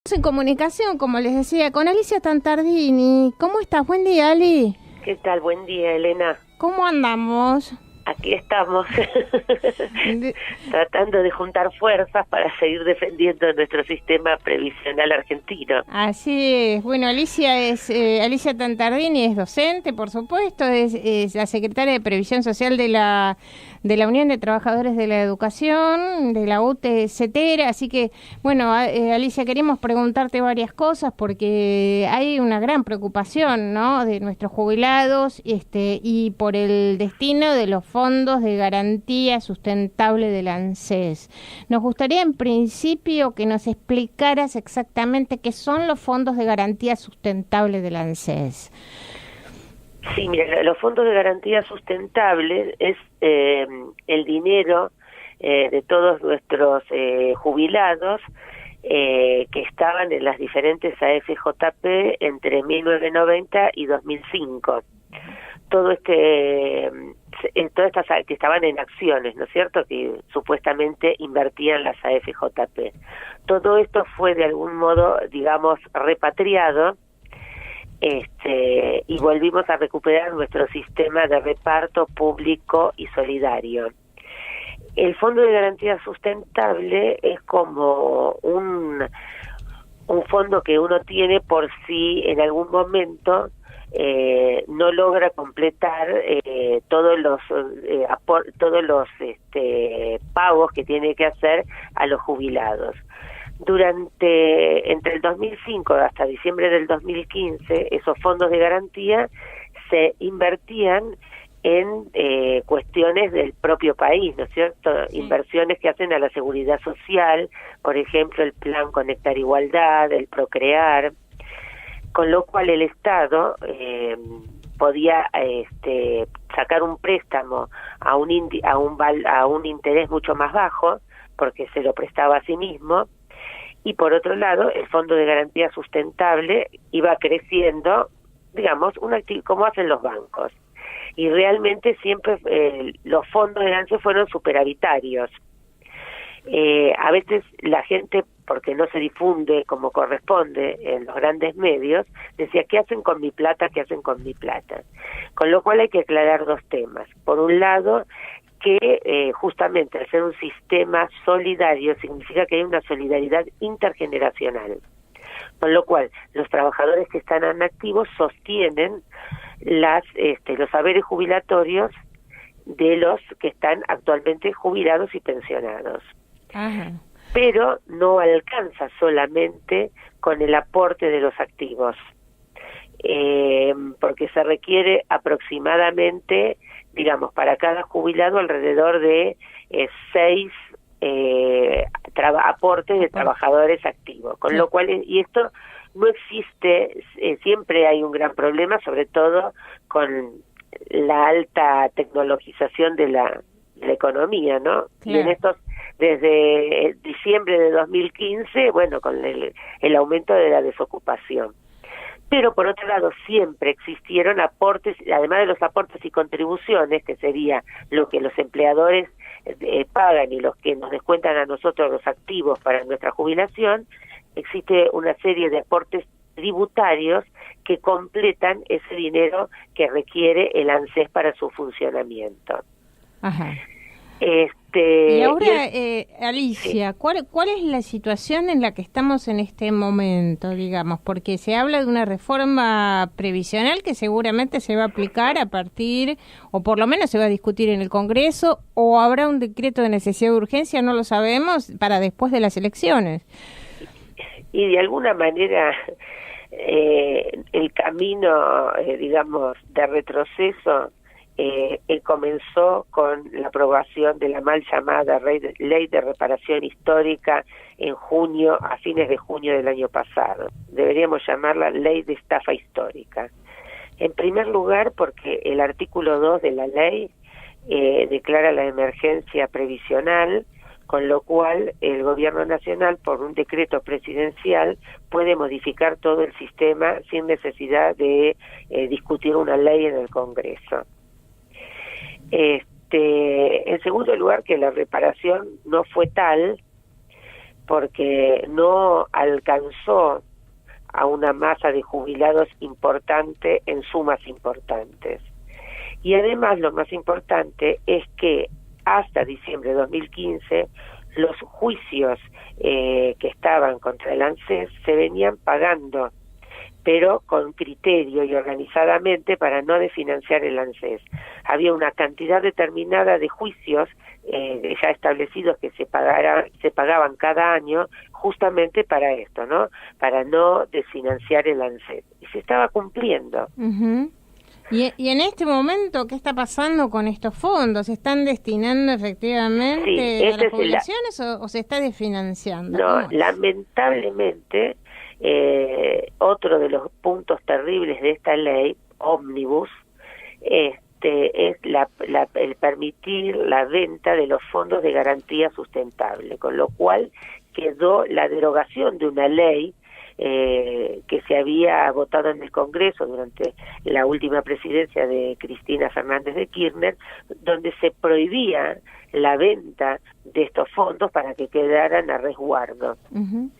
En comunicación, como les decía, con Alicia Tantardini. ¿Cómo estás? Buen día, Ali. ¿Qué tal? Buen día, Elena. ¿Cómo andamos? Aquí estamos, De- tratando de juntar fuerzas para seguir defendiendo nuestro sistema previsional argentino. Así es. Bueno, Alicia Tantardini es docente, por supuesto, es la secretaria de Previsión Social de la Unión de Trabajadores de la Educación, de la UTE CETERA. Así que, bueno, Alicia, queremos preguntarte varias cosas porque hay una gran preocupación, ¿no?, de nuestros jubilados, y por el destino de los fondos de garantía sustentable del ANSES. Nos gustaría en principio que nos explicaras exactamente qué son los fondos de garantía sustentable del ANSES. Sí, mira, los fondos de garantía sustentable es el dinero de todos nuestros jubilados que estaban en las diferentes AFJP entre 1990 y 2005. Todas estas que estaban en acciones, ¿no es cierto?, que supuestamente invertían las AFJP. Todo esto fue de algún modo, digamos, repatriado, y volvimos a recuperar nuestro sistema de reparto público y solidario. El Fondo de Garantía Sustentable es como un fondo que uno tiene por si en algún momento no logra completar todos los pagos que tiene que hacer a los jubilados. Entre el 2005 hasta diciembre del 2015, esos fondos de garantía se invertían en cuestiones del propio país, ¿no es cierto? Sí. Inversiones que hacen a la seguridad social, por ejemplo, el Plan Conectar Igualdad, el Procrear, con lo cual el Estado podía sacar un préstamo a un interés mucho más bajo, porque se lo prestaba a sí mismo, y por otro lado, el Fondo de Garantía Sustentable iba creciendo, digamos, como hacen los bancos. Y realmente siempre los fondos de ANSES fueron superavitarios. A veces la gente, porque no se difunde como corresponde en los grandes medios, decía, ¿qué hacen con mi plata? ¿Qué hacen con mi plata? Con lo cual hay que aclarar dos temas. Por un lado, que justamente al ser un sistema solidario significa que hay una solidaridad intergeneracional, con lo cual los trabajadores que están en activos sostienen los haberes jubilatorios de los que están actualmente jubilados y pensionados. Ajá. Pero no alcanza solamente con el aporte de los activos, porque se requiere aproximadamente, digamos, para cada jubilado alrededor de 6 aportes de trabajadores activos, con lo cual, y esto no existe, siempre hay un gran problema, sobre todo con la alta tecnologización de la economía, ¿no? Claro. Y en desde diciembre de 2015, bueno, con el aumento de la desocupación. Pero por otro lado siempre existieron aportes, además de los aportes y contribuciones, que sería lo que los empleadores pagan y los que nos descuentan a nosotros los activos para nuestra jubilación, existe una serie de aportes tributarios que completan ese dinero que requiere el ANSES para su funcionamiento. Ajá. Y ahora, Alicia, sí. ¿cuál es la situación en la que estamos en este momento, digamos? Porque se habla de una reforma previsional que seguramente se va a aplicar a partir, o por lo menos se va a discutir en el Congreso, o habrá un decreto de necesidad de urgencia, no lo sabemos, para después de las elecciones. Y de alguna manera el camino, digamos, de retroceso comenzó con la aprobación de la mal llamada Ley de Reparación Histórica a fines de junio del año pasado. Deberíamos llamarla Ley de Estafa Histórica. En primer lugar, porque el artículo 2 de la ley declara la emergencia previsional, con lo cual el Gobierno Nacional, por un decreto presidencial, puede modificar todo el sistema sin necesidad de discutir una ley en el Congreso. En segundo lugar, que la reparación no fue tal, porque no alcanzó a una masa de jubilados importante en sumas importantes. Y además lo más importante es que hasta diciembre de 2015 los juicios que estaban contra el ANSES se venían pagando, pero con criterio y organizadamente para no desfinanciar el ANSES. Había una cantidad determinada de juicios ya establecidos que se pagaban cada año justamente para esto, ¿no? Para no desfinanciar el ANSES. Y se estaba cumpliendo. Uh-huh. ¿Y en este momento qué está pasando con estos fondos? ¿Se están destinando efectivamente a las jubilaciones o se está desfinanciando? No, lamentablemente, otro de los puntos terribles de esta ley, ómnibus, es el permitir la venta de los fondos de garantía sustentable, con lo cual quedó la derogación de una ley que se había votado en el Congreso durante la última presidencia de Cristina Fernández de Kirchner, donde se prohibía la venta de estos fondos para que quedaran a resguardo. Uh-huh.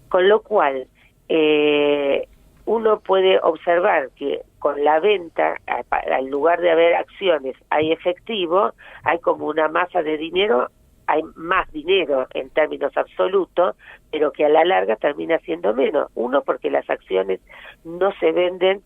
Con lo cual, uno puede observar que con la venta, al lugar de haber acciones, hay efectivo, hay como una masa de dinero, hay más dinero en términos absolutos, pero que a la larga termina siendo menos. Uno, porque las acciones no se venden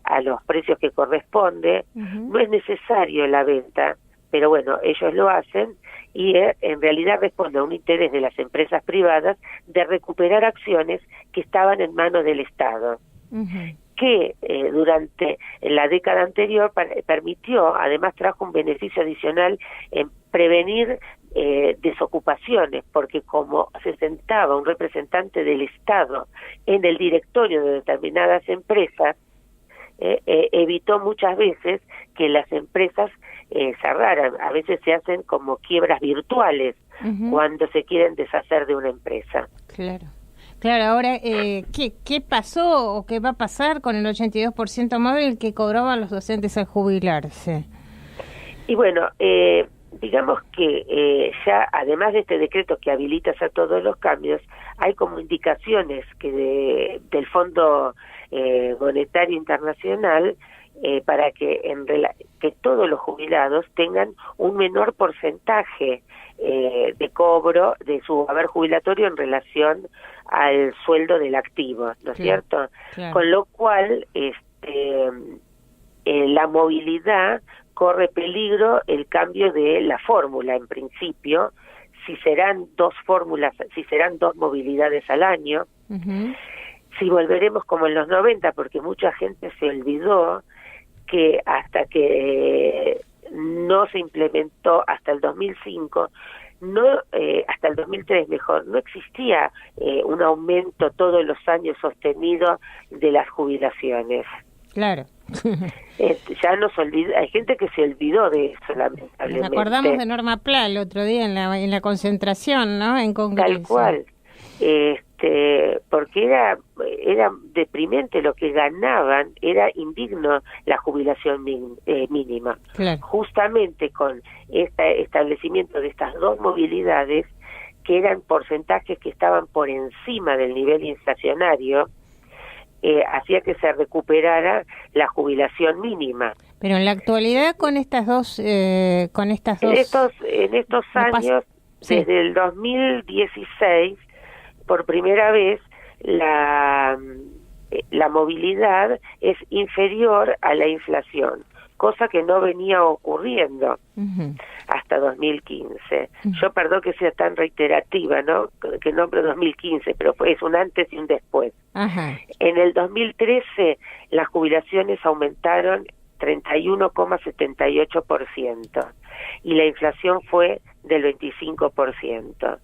a los precios que corresponde, uh-huh. No es necesario la venta, pero bueno, ellos lo hacen y en realidad responde a un interés de las empresas privadas de recuperar acciones que estaban en manos del Estado. Uh-huh. Que durante la década anterior permitió, además trajo un beneficio adicional en prevenir desocupaciones, porque como se sentaba un representante del Estado en el directorio de determinadas empresas, evitó muchas veces que las empresas cerraran. A veces se hacen como quiebras virtuales, uh-huh. Cuando se quieren deshacer de una empresa. Claro. Claro, ahora, ¿qué pasó o qué va a pasar con el 82% móvil que cobraban los docentes al jubilarse? Y bueno, digamos que ya, además de este decreto que habilita a todos los cambios, hay como indicaciones que del Fondo Monetario Internacional para que que todos los jubilados tengan un menor porcentaje de cobro de su haber jubilatorio en relación al sueldo del activo, ¿no es cierto? Claro. Con lo cual, la movilidad corre peligro el cambio de la fórmula, en principio, si serán dos movilidades al año, uh-huh. Si volveremos como en los 90, porque mucha gente se olvidó que hasta que no se implementó hasta el 2005, hasta el 2003 mejor, no existía un aumento todos los años sostenido de las jubilaciones. Claro. Ya hay gente que se olvidó de eso, lamentablemente. Nos acordamos de Norma Pla el otro día en la concentración, ¿no? En Congreso. Tal cual. Porque era deprimente lo que ganaban, era indigno la jubilación mínima. Claro. Justamente con este establecimiento de estas dos movilidades, que eran porcentajes que estaban por encima del nivel inflacionario, hacía que se recuperara la jubilación mínima. Pero en la actualidad con estas dos en estos años, sí. Desde el 2016, por primera vez la movilidad es inferior a la inflación, cosa que no venía ocurriendo uh-huh. hasta 2015. Uh-huh. Yo perdón que sea tan reiterativa, ¿no? Que nombre 2015, pero es un antes y un después. Uh-huh. En el 2013 las jubilaciones aumentaron 31,78% y la inflación fue del 25%.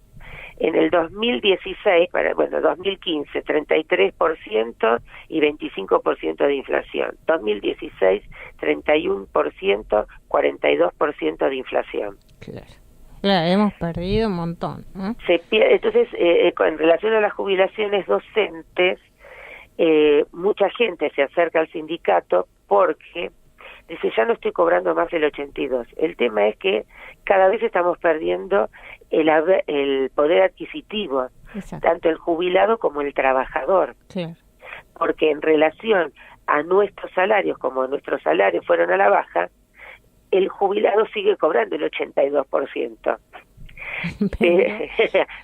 En el 2016, 2015, 33% y 25% de inflación. 2016, 31%, 42% de inflación. Claro. Claro, hemos perdido un montón, ¿no? Entonces, en relación a las jubilaciones docentes, mucha gente se acerca al sindicato porque dice, ya no estoy cobrando más del 82. El tema es que cada vez estamos perdiendo el poder adquisitivo, exacto, tanto el jubilado como el trabajador, claro. porque en relación a nuestros salarios, como nuestros salarios fueron a la baja, el jubilado sigue cobrando el 82%.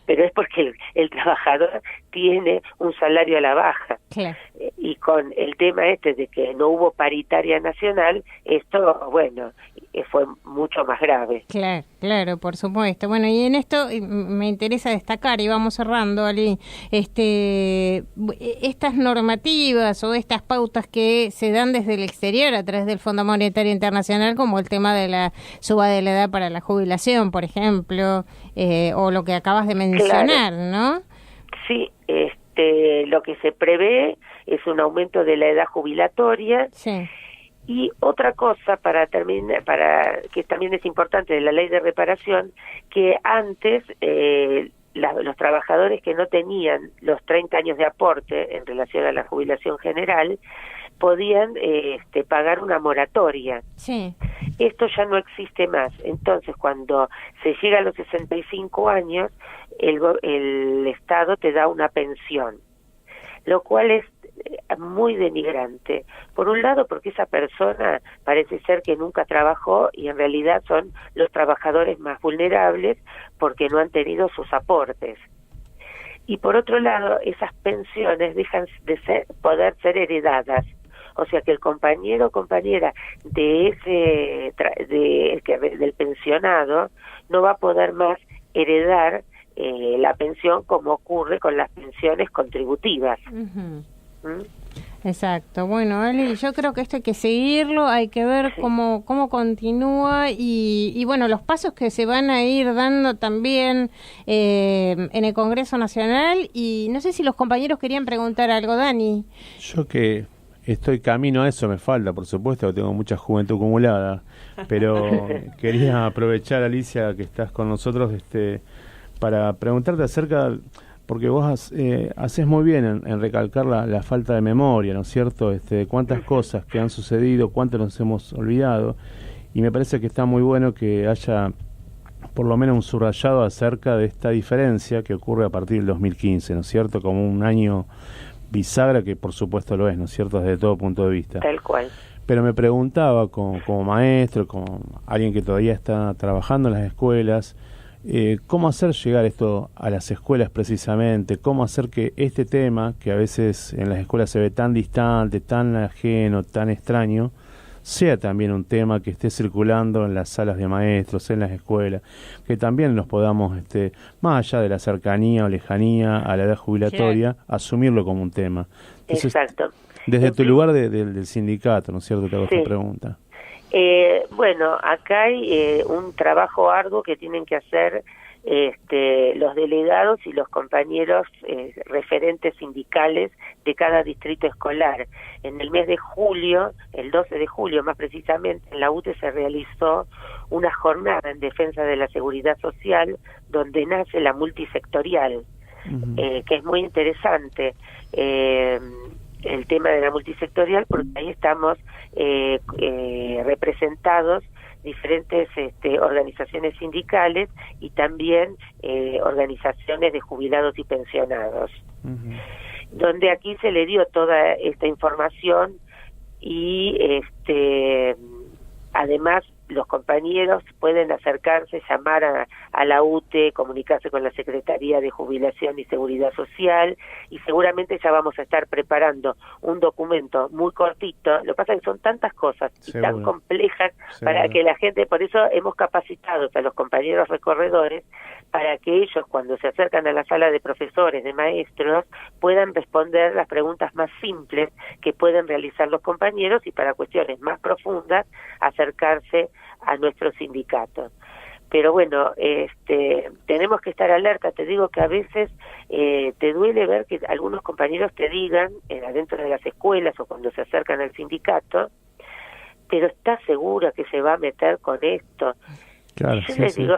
Pero es porque el trabajador tiene un salario a la baja. Claro. Y con el tema este de que no hubo paritaria nacional, esto, bueno, fue mucho más grave. Claro, claro, por supuesto. Bueno, y en esto me interesa destacar, y vamos cerrando, Ali, estas normativas o estas pautas que se dan desde el exterior a través del Fondo Monetario Internacional, como el tema de la suba de la edad para la jubilación, por ejemplo, o lo que acabas de mencionar, claro, ¿no? Sí, lo que se prevé es un aumento de la edad jubilatoria. Sí. Y otra cosa para terminar, que también es importante de la ley de reparación, que antes los trabajadores que no tenían los 30 años de aporte en relación a la jubilación general podían pagar una moratoria. Sí. Esto ya no existe más. Entonces, cuando se llega a los 65 años, el Estado te da una pensión, lo cual es muy denigrante. Por un lado, porque esa persona parece ser que nunca trabajó y en realidad son los trabajadores más vulnerables porque no han tenido sus aportes. Y por otro lado, esas pensiones dejan de poder ser heredadas. O sea que el compañero o compañera del pensionado no va a poder más heredar la pensión como ocurre con las pensiones contributivas. Uh-huh. ¿Mm? Exacto. Bueno, Ali, yo creo que esto hay que seguirlo, hay que ver Sí. cómo continúa y bueno, los pasos que se van a ir dando también en el Congreso Nacional. Y no sé si los compañeros querían preguntar algo, Dani. Yo que estoy camino a eso, me falta, por supuesto, que tengo mucha juventud acumulada, pero quería aprovechar, Alicia, que estás con nosotros, para preguntarte acerca, porque vos haces muy bien en recalcar la falta de memoria, ¿no es cierto?, de cuántas cosas que han sucedido, cuánto nos hemos olvidado, y me parece que está muy bueno que haya por lo menos un subrayado acerca de esta diferencia que ocurre a partir del 2015, ¿no es cierto?, como un año bisagra, que por supuesto lo es, ¿no es cierto?, desde todo punto de vista. Tal cual. Pero me preguntaba, como maestro, como alguien que todavía está trabajando en las escuelas, cómo hacer llegar esto a las escuelas precisamente, cómo hacer que este tema, que a veces en las escuelas se ve tan distante, tan ajeno, tan extraño, sea también un tema que esté circulando en las salas de maestros, en las escuelas, que también nos podamos, más allá de la cercanía o lejanía a la edad jubilatoria, asumirlo como un tema. Entonces, exacto. Desde tu lugar del sindicato, ¿no es cierto?, te hago esta pregunta. Bueno, acá hay un trabajo arduo que tienen que hacer los delegados y los compañeros referentes sindicales de cada distrito escolar. En el mes de julio, el 12 de julio más precisamente, en la UTE se realizó una jornada en defensa de la seguridad social donde nace la multisectorial, que es muy interesante. El tema de la multisectorial, porque ahí estamos representados diferentes organizaciones sindicales y también organizaciones de jubilados y pensionados, donde aquí se le dio toda esta información y además los compañeros pueden acercarse, llamar a la UTE, comunicarse con la Secretaría de Jubilación y Seguridad Social, y seguramente ya vamos a estar preparando un documento muy cortito. Lo que pasa es que son tantas cosas y tan complejas para que la gente, por eso hemos capacitado a los compañeros recorredores para que ellos, cuando se acercan a la sala de profesores, de maestros, puedan responder las preguntas más simples que pueden realizar los compañeros y para cuestiones más profundas acercarse a nuestro sindicato. Pero bueno, tenemos que estar alerta. Te digo que a veces te duele ver que algunos compañeros te digan adentro de las escuelas o cuando se acercan al sindicato, pero ¿estás segura que se va a meter con esto? Claro, Yo sí, les sí. digo,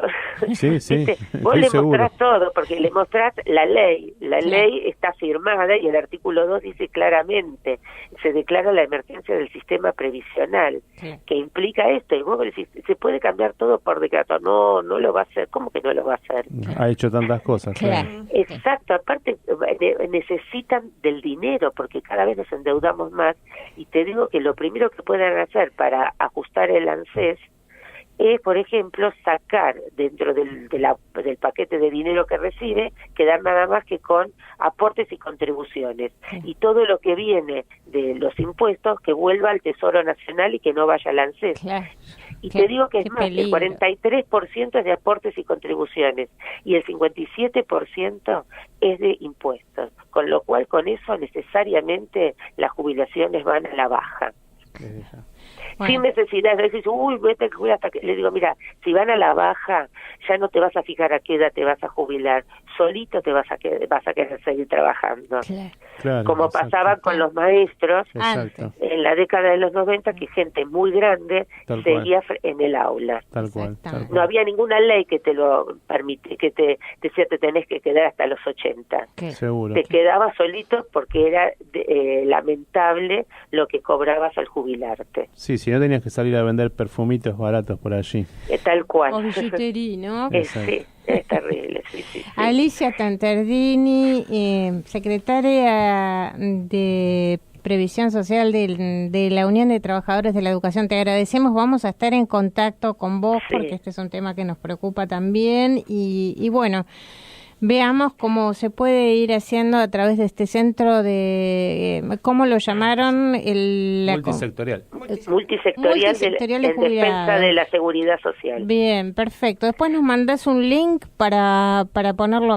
Sí, sí, ¿viste? Vos estoy le seguro. mostrás todo, porque le mostrás la ley. La ley está firmada y el artículo 2 dice claramente, se declara la emergencia del sistema previsional, que implica esto. Y vos me decís, ¿se puede cambiar todo por decreto? No, no lo va a hacer. ¿Cómo que no lo va a hacer? Ha hecho tantas cosas, claro. Exacto, aparte necesitan del dinero porque cada vez nos endeudamos más y te digo que lo primero que pueden hacer para ajustar el ANSES es, por ejemplo, sacar dentro del paquete de dinero que recibe, quedar nada más que con aportes y contribuciones. Y todo lo que viene de los impuestos que vuelva al Tesoro Nacional y que no vaya al ANSES. Y te digo que es más, el 43% es de aportes y contribuciones y el 57% es de impuestos, con lo cual con eso necesariamente las jubilaciones van a la baja. Sin necesidad de decir, uy, vete a jubilar hasta que... Le digo, mira, si van a la baja, ya no te vas a fijar a qué edad te vas a jubilar, solito te vas a querer seguir trabajando. Claro, como exacto. pasaba con los maestros Exacto. en la década de los 90, que gente muy grande Tal seguía en el aula. Tal cual, tal cual. No había ninguna ley que te lo permite, que te decía te tenés que quedar hasta los 80. Seguro. Te quedabas solito porque era lamentable lo que cobrabas al jubilarte. Sí, si no tenías que salir a vender perfumitos baratos por allí. Tal cual. O billetería, ¿no? Sí, es terrible. Sí. Alicia Tantardini, secretaria de Previsión Social de la Unión de Trabajadores de la Educación, te agradecemos. Vamos a estar en contacto con vos porque este es un tema que nos preocupa también y bueno, veamos cómo se puede ir haciendo a través de este centro de, ¿cómo lo llamaron? Multisectorial. Multisectorial de en defensa de la seguridad social. Bien, perfecto. Después nos mandás un link para ponerlo